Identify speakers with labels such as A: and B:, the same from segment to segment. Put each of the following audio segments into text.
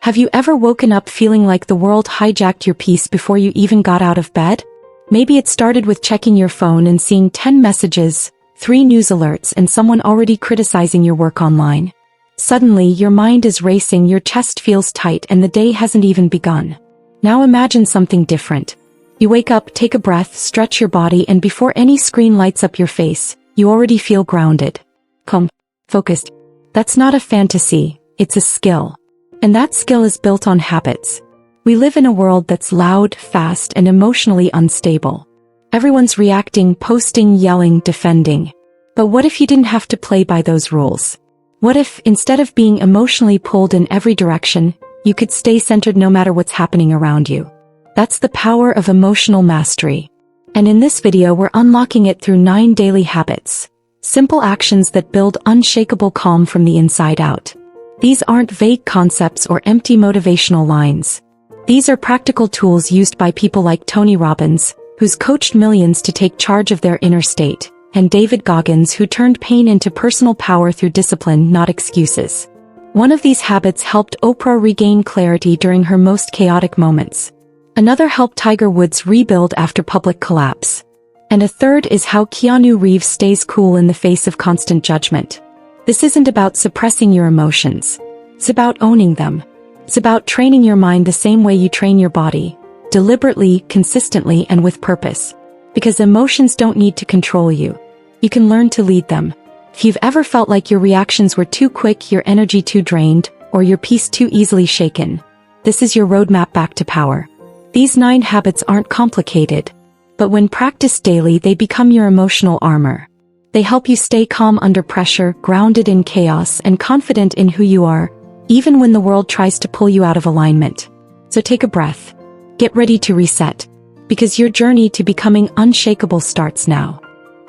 A: Have you ever woken up feeling like the world hijacked your peace before you even got out of bed? Maybe it started with checking your phone and seeing 10 messages, 3 news alerts, and someone already criticizing your work online. Suddenly, your mind is racing, your chest feels tight, and the day hasn't even begun. Now imagine something different. You wake up, take a breath, stretch your body, and before any screen lights up your face, you already feel grounded, calm, focused. That's not a fantasy, it's a skill. And that skill is built on habits. We live in a world that's loud, fast, and emotionally unstable. Everyone's reacting, posting, yelling, defending. But what if you didn't have to play by those rules? What if, instead of being emotionally pulled in every direction, you could stay centered no matter what's happening around you? That's the power of emotional mastery. And in this video, we're unlocking it through 9 daily habits. Simple actions that build unshakable calm from the inside out. These aren't vague concepts or empty motivational lines. These are practical tools used by people like Tony Robbins, who's coached millions to take charge of their inner state, and Goggins, who turned pain into personal power through discipline, not excuses. One of these habits helped Oprah regain clarity during her most chaotic moments. Another helped Tiger Woods rebuild after public collapse. And a third is how Keanu Reeves stays cool in the face of constant judgment. This isn't about suppressing your emotions. It's about owning them. It's about training your mind the same way you train your body, deliberately, consistently, and with purpose. Because emotions don't need to control you. You can learn to lead them. If you've ever felt like your reactions were too quick, your energy too drained, or your peace too easily shaken, this is your roadmap back to power. These 9 habits aren't complicated, but when practiced daily, they become your emotional armor. They help you stay calm under pressure, grounded in chaos, and confident in who you are, even when the world tries to pull you out of alignment. So take a breath. Get ready to reset, because your journey to becoming unshakable starts now.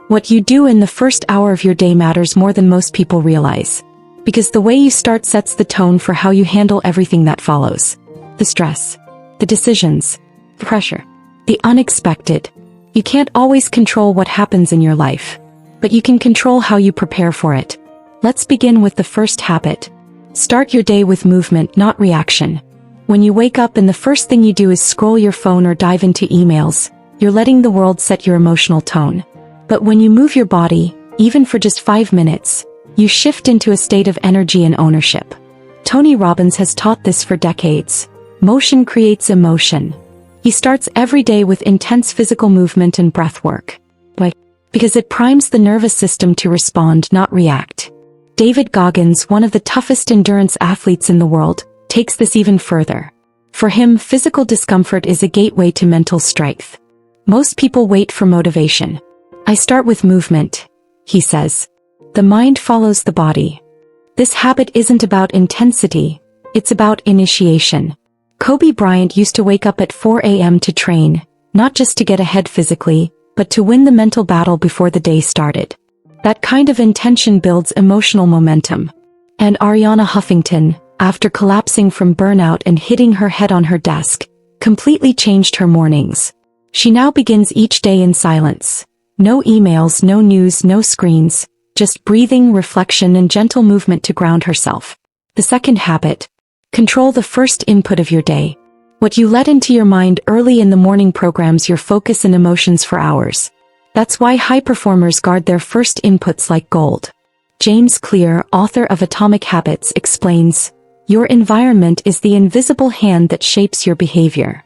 A: What you do in the first hour of your day matters more than most people realize, because the way you start sets the tone for how you handle everything that follows. The stress, the decisions, the pressure, the unexpected. You can't always control what happens in your life, but you can control how you prepare for it. Let's begin with the first habit. Start your day with movement, not reaction. When you wake up and the first thing you do is scroll your phone or dive into emails, you're letting the world set your emotional tone. But when you move your body, even for just 5 minutes, you shift into a state of energy and ownership. Tony Robbins has taught this for decades. Motion creates emotion. He starts every day with intense physical movement and breath work. Why? Because it primes the nervous system to respond, not react. Goggins, one of the toughest endurance athletes in the world, takes this even further. For him, physical discomfort is a gateway to mental strength. Most people wait for motivation. I start with movement, he says. The mind follows the body. This habit isn't about intensity, it's about initiation. Kobe Bryant used to wake up at 4 a.m. to train, not just to get ahead physically, but to win the mental battle before the day started. That kind of intention builds emotional momentum. And Ariana Huffington, after collapsing from burnout and hitting her head on her desk, completely changed her mornings. She now begins each day in silence. No emails, no news, no screens, just breathing, reflection, and gentle movement to ground herself. The second habit. Control the first input of your day. What you let into your mind early in the morning programs your focus and emotions for hours. That's why high performers guard their first inputs like gold. James Clear, author of Atomic Habits, explains, your environment is the invisible hand that shapes your behavior.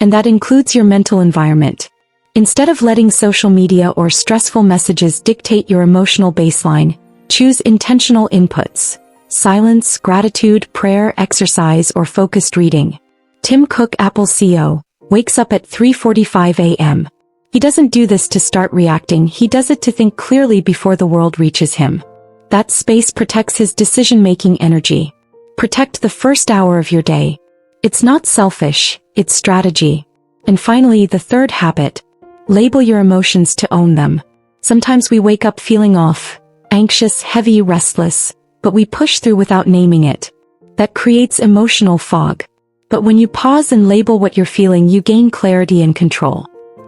A: And that includes your mental environment. Instead of letting social media or stressful messages dictate your emotional baseline, choose intentional inputs. Silence, gratitude, prayer, exercise, or focused reading. Tim Cook, Apple CEO, wakes up at 3:45 a.m. He doesn't do this to start reacting, he does it to think clearly before the world reaches him. That space protects his decision-making energy. Protect the first hour of your day. It's not selfish, it's strategy. And finally, the third habit. Label your emotions to own them. Sometimes we wake up feeling off, anxious, heavy, restless, but we push through without naming it. That creates emotional fog. But when you pause and label what you're feeling, you gain clarity and control.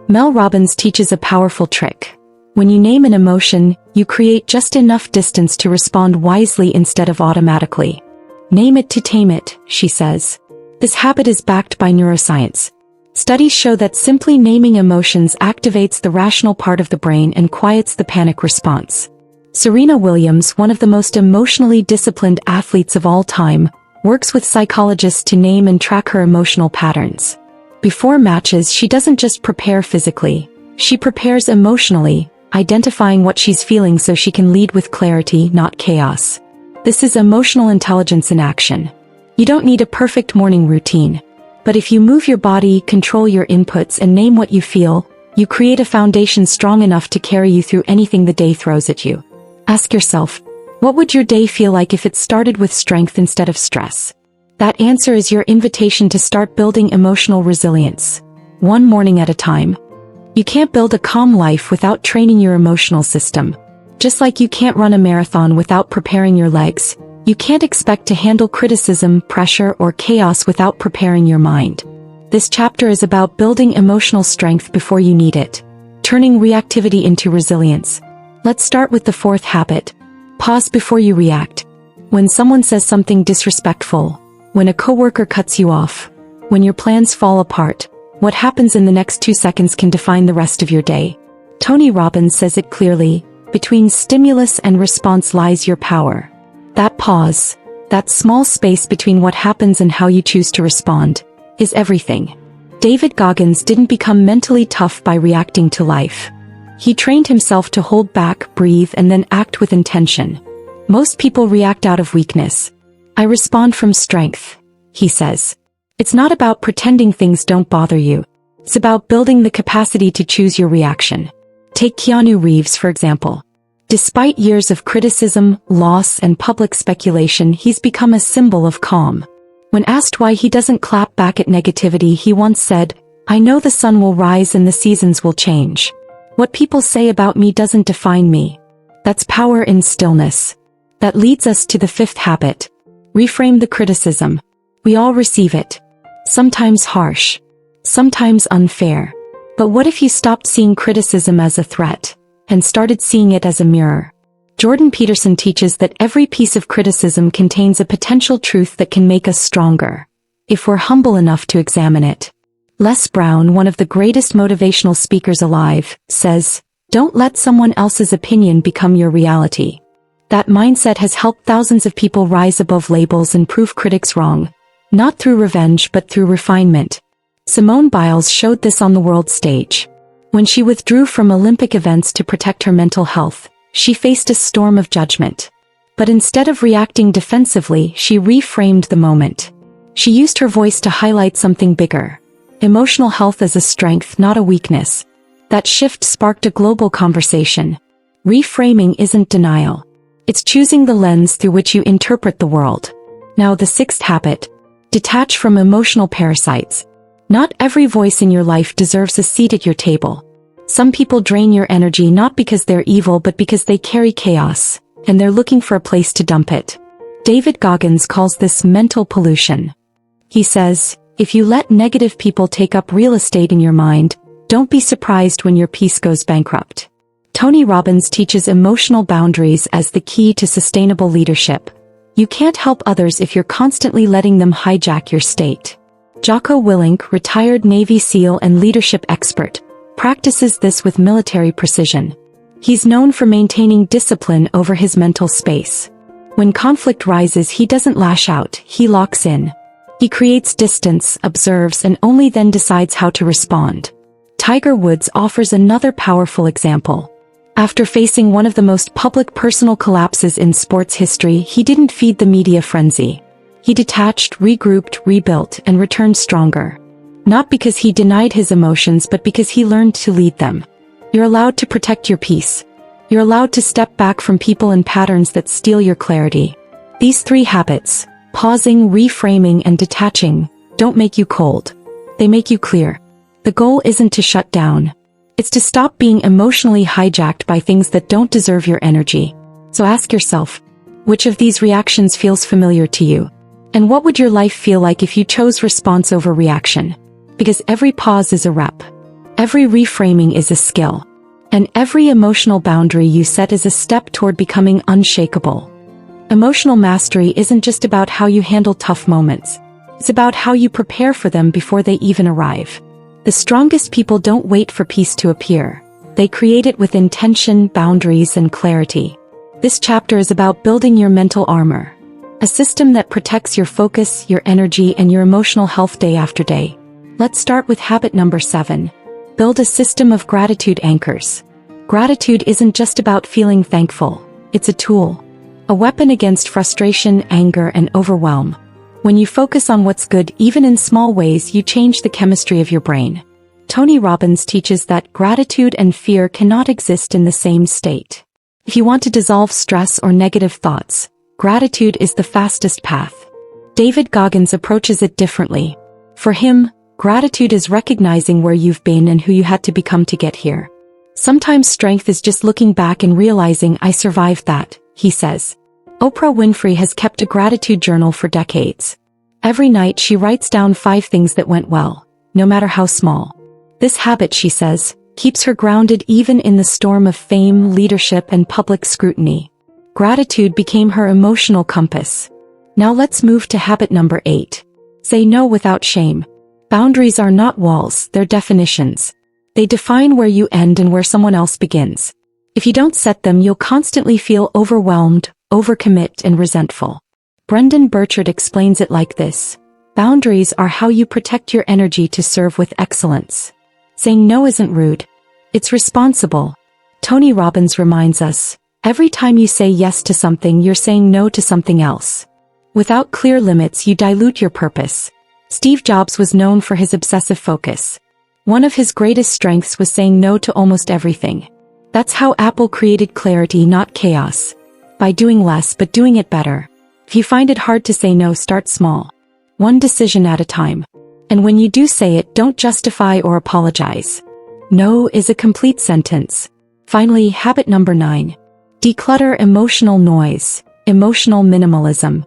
A: Mel Robbins teaches a powerful trick. When you name an emotion, you create just enough distance to respond wisely instead of automatically. Name it to tame it, she says. This habit is backed by neuroscience. Studies show that simply naming emotions activates the rational part of the brain and quiets the panic response. Serena Williams, one of the most emotionally disciplined athletes of all time, works with psychologists to name and track her emotional patterns. Before matches, she doesn't just prepare physically, she prepares emotionally, identifying what she's feeling so she can lead with clarity, not chaos. This is emotional intelligence in action. You don't need a perfect morning routine. But if you move your body, control your inputs, and name what you feel, you create a foundation strong enough to carry you through anything the day throws at you. Ask yourself, what would your day feel like if it started with strength instead of stress? That answer is your invitation to start building emotional resilience, one morning at a time. You can't build a calm life without training your emotional system. Just like you can't run a marathon without preparing your legs, you can't expect to handle criticism, pressure, or chaos without preparing your mind. This chapter is about building emotional strength before you need it, turning reactivity into resilience. Let's start with the fourth habit. Pause before you react. When someone says something disrespectful, when a coworker cuts you off, when your plans fall apart, what happens in the next 2 seconds can define the rest of your day. Tony Robbins says it clearly, between stimulus and response lies your power. That pause, that small space between what happens and how you choose to respond, is everything. David Goggins didn't become mentally tough by reacting to life. He trained himself to hold back, breathe, and then act with intention. Most people react out of weakness. I respond from strength, he says. It's not about pretending things don't bother you. It's about building the capacity to choose your reaction. Take Keanu Reeves, for example. Despite years of criticism, loss, and public speculation, he's become a symbol of calm. When asked why he doesn't clap back at negativity, he once said, "I know the sun will rise and the seasons will change. What people say about me doesn't define me." That's power in stillness. That leads us to the fifth habit. Reframe the criticism. We all receive it. Sometimes harsh. Sometimes unfair. But what if you stopped seeing criticism as a threat and started seeing it as a mirror? Jordan Peterson teaches that every piece of criticism contains a potential truth that can make us stronger, if we're humble enough to examine it. Les Brown, one of the greatest motivational speakers alive, says, "Don't let someone else's opinion become your reality." That mindset has helped thousands of people rise above labels and prove critics wrong, not through revenge but through refinement. Simone Biles showed this on the world stage. When she withdrew from Olympic events to protect her mental health, she faced a storm of judgment. But instead of reacting defensively, she reframed the moment. She used her voice to highlight something bigger. Emotional health as a strength, not a weakness. That shift sparked a global conversation. Reframing isn't denial. It's choosing the lens through which you interpret the world. Now the sixth habit. Detach from emotional parasites. Not every voice in your life deserves a seat at your table. Some people drain your energy not because they're evil but because they carry chaos, and they're looking for a place to dump it. David Goggins calls this mental pollution. He says, if you let negative people take up real estate in your mind, don't be surprised when your peace goes bankrupt. Tony Robbins teaches emotional boundaries as the key to sustainable leadership. You can't help others if you're constantly letting them hijack your state. Jocko Willink, retired Navy SEAL and leadership expert, practices this with military precision. He's known for maintaining discipline over his mental space. When conflict rises, he doesn't lash out, he locks in. He creates distance, observes, and only then decides how to respond. Tiger Woods offers another powerful example. After facing one of the most public personal collapses in sports history, he didn't feed the media frenzy. He detached, regrouped, rebuilt, and returned stronger. Not because he denied his emotions but because he learned to lead them. You're allowed to protect your peace. You're allowed to step back from people and patterns that steal your clarity. These three habits, pausing, reframing, and detaching, don't make you cold. They make you clear. The goal isn't to shut down. It's to stop being emotionally hijacked by things that don't deserve your energy. So ask yourself, which of these reactions feels familiar to you? And what would your life feel like if you chose response over reaction? Because every pause is a rep. Every reframing is a skill. And every emotional boundary you set is a step toward becoming unshakable. Emotional mastery isn't just about how you handle tough moments. It's about how you prepare for them before they even arrive. The strongest people don't wait for peace to appear. They create it with intention, boundaries, and clarity. This chapter is about building your mental armor. A system that protects your focus, your energy, and your emotional health day after day. Let's start with habit number 7. Build a system of gratitude anchors. Gratitude isn't just about feeling thankful. It's a tool. A weapon against frustration, anger, and overwhelm. When you focus on what's good, even in small ways, you change the chemistry of your brain. Tony Robbins teaches that gratitude and fear cannot exist in the same state. If you want to dissolve stress or negative thoughts, gratitude is the fastest path. David Goggins approaches it differently. For him, gratitude is recognizing where you've been and who you had to become to get here. Sometimes strength is just looking back and realizing, I survived that, he says. Oprah Winfrey has kept a gratitude journal for decades. Every night she writes down 5 things that went well, no matter how small. This habit, she says, keeps her grounded even in the storm of fame, leadership, and public scrutiny. Gratitude became her emotional compass. Now let's move to habit number 8. Say no without shame. Boundaries are not walls, they're definitions. They define where you end and where someone else begins. If you don't set them, you'll constantly feel overwhelmed, overcommit, and resentful. Brendan Burchard explains it like this. Boundaries are how you protect your energy to serve with excellence. Saying no isn't rude. It's responsible. Tony Robbins reminds us, every time you say yes to something, you're saying no to something else. Without clear limits, you dilute your purpose. Steve Jobs was known for his obsessive focus. One of his greatest strengths was saying no to almost everything. That's how Apple created clarity, not chaos. By doing less but doing it better. If you find it hard to say no, start small. One decision at a time. And when you do say it, don't justify or apologize. No is a complete sentence. Finally, habit number 9. Declutter emotional noise. Emotional minimalism.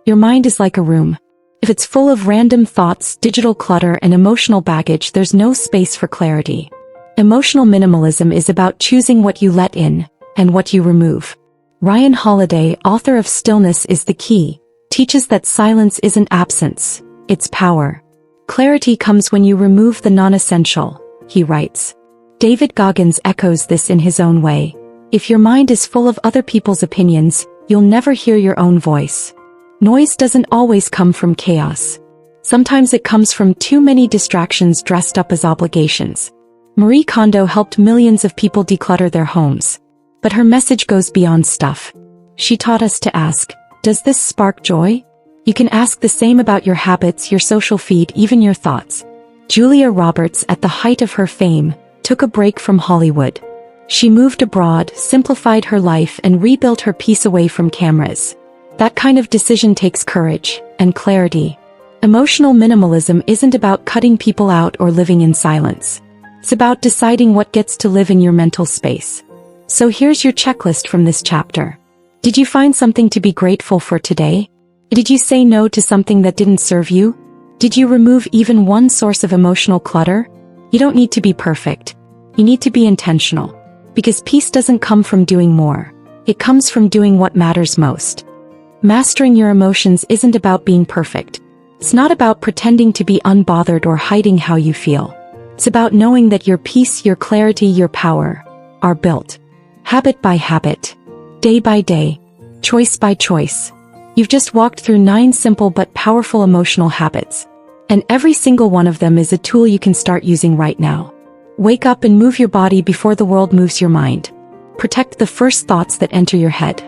A: Your mind is like a room. If it's full of random thoughts, digital clutter, and emotional baggage, there's no space for clarity. Emotional minimalism is about choosing what you let in and what you remove. Ryan Holiday, author of Stillness is the Key, teaches that silence isn't absence, it's power. Clarity comes when you remove the non-essential, he writes. David Goggins echoes this in his own way. If your mind is full of other people's opinions, you'll never hear your own voice. Noise doesn't always come from chaos. Sometimes it comes from too many distractions dressed up as obligations. Marie Kondo helped millions of people declutter their homes. But her message goes beyond stuff. She taught us to ask, does this spark joy? You can ask the same about your habits, your social feed, even your thoughts. Julia Roberts, at the height of her fame, took a break from Hollywood. She moved abroad, simplified her life, and rebuilt her peace away from cameras. That kind of decision takes courage and clarity. Emotional minimalism isn't about cutting people out or living in silence. It's about deciding what gets to live in your mental space. So here's your checklist from this chapter. Did you find something to be grateful for today? Did you say no to something that didn't serve you? Did you remove even one source of emotional clutter? You don't need to be perfect. You need to be intentional. Because peace doesn't come from doing more. It comes from doing what matters most. Mastering your emotions isn't about being perfect. It's not about pretending to be unbothered or hiding how you feel. It's about knowing that your peace, your clarity, your power are built. Habit by habit. Day by day. Choice by choice. You've just walked through 9 simple but powerful emotional habits. And every single one of them is a tool you can start using right now. Wake up and move your body before the world moves your mind. Protect the first thoughts that enter your head.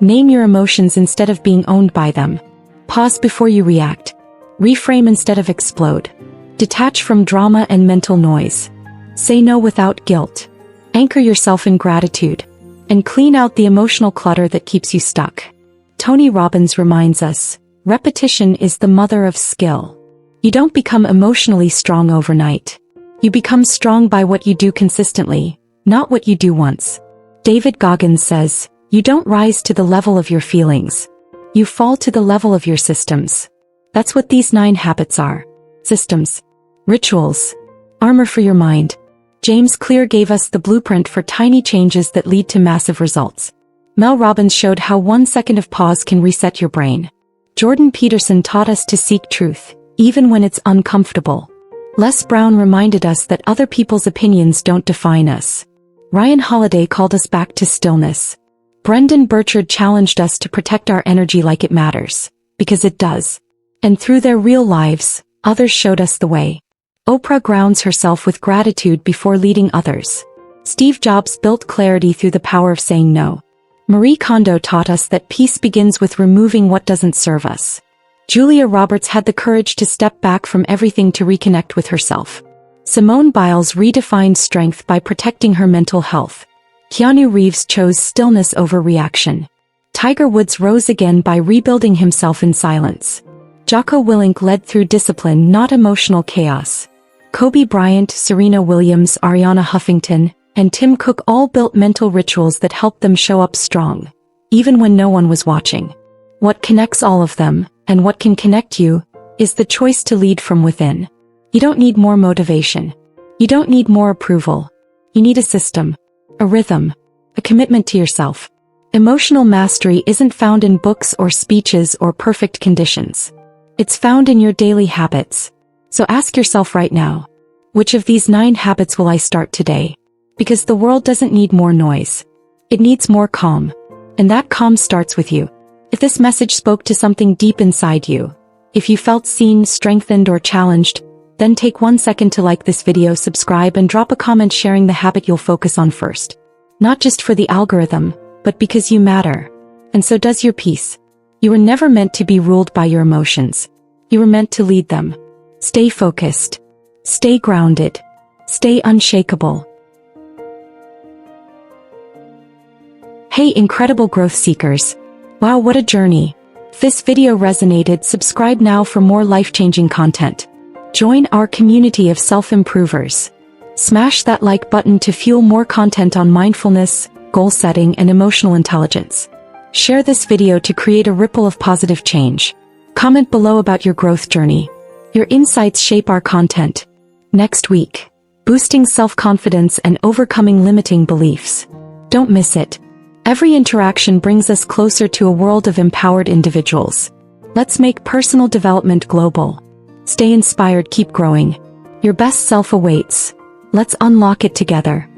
A: Name your emotions instead of being owned by them. Pause before you react. Reframe instead of explode. Detach from drama and mental noise. Say no without guilt. Anchor yourself in gratitude. And clean out the emotional clutter that keeps you stuck. Tony Robbins reminds us, repetition is the mother of skill. You don't become emotionally strong overnight. You become strong by what you do consistently, not what you do once. David Goggins says, you don't rise to the level of your feelings. You fall to the level of your systems. That's what these 9 habits are. Systems. Rituals. Armor for your mind. James Clear gave us the blueprint for tiny changes that lead to massive results. Mel Robbins showed how 1 second of pause can reset your brain. Jordan Peterson taught us to seek truth, even when it's uncomfortable. Les Brown reminded us that other people's opinions don't define us. Ryan Holiday called us back to stillness. Brendan Burchard challenged us to protect our energy like it matters, because it does. And through their real lives, others showed us the way. Oprah grounds herself with gratitude before leading others. Steve Jobs built clarity through the power of saying no. Marie Kondo taught us that peace begins with removing what doesn't serve us. Julia Roberts had the courage to step back from everything to reconnect with herself. Simone Biles redefined strength by protecting her mental health. Keanu Reeves chose stillness over reaction. Tiger Woods rose again by rebuilding himself in silence. Jocko Willink led through discipline, not emotional chaos. Kobe Bryant, Serena Williams, Ariana Huffington, and Tim Cook all built mental rituals that helped them show up strong, even when no one was watching. What connects all of them, and what can connect you, is the choice to lead from within. You don't need more motivation. You don't need more approval. You need a system, a rhythm, a commitment to yourself. Emotional mastery isn't found in books or speeches or perfect conditions. It's found in your daily habits. So ask yourself right now, which of these 9 habits will I start today? Because the world doesn't need more noise. It needs more calm. And that calm starts with you. If this message spoke to something deep inside you, if you felt seen, strengthened, or challenged, then take 1 second to like this video, subscribe, and drop a comment sharing the habit you'll focus on first. Not just for the algorithm, but because you matter. And so does your peace. You were never meant to be ruled by your emotions. You were meant to lead them. Stay focused. Stay grounded. Stay unshakable. Hey, incredible growth seekers. Wow, what a journey. If this video resonated, subscribe now for more life-changing content. Join our community of self-improvers. Smash that like button to fuel more content on mindfulness, goal setting, and emotional intelligence. Share this video to create a ripple of positive change. Comment below about your growth journey. Your insights shape our content. Next week, boosting self-confidence and overcoming limiting beliefs. Don't miss it. Every interaction brings us closer to a world of empowered individuals. Let's make personal development global. Stay inspired, keep growing. Your best self awaits. Let's unlock it together.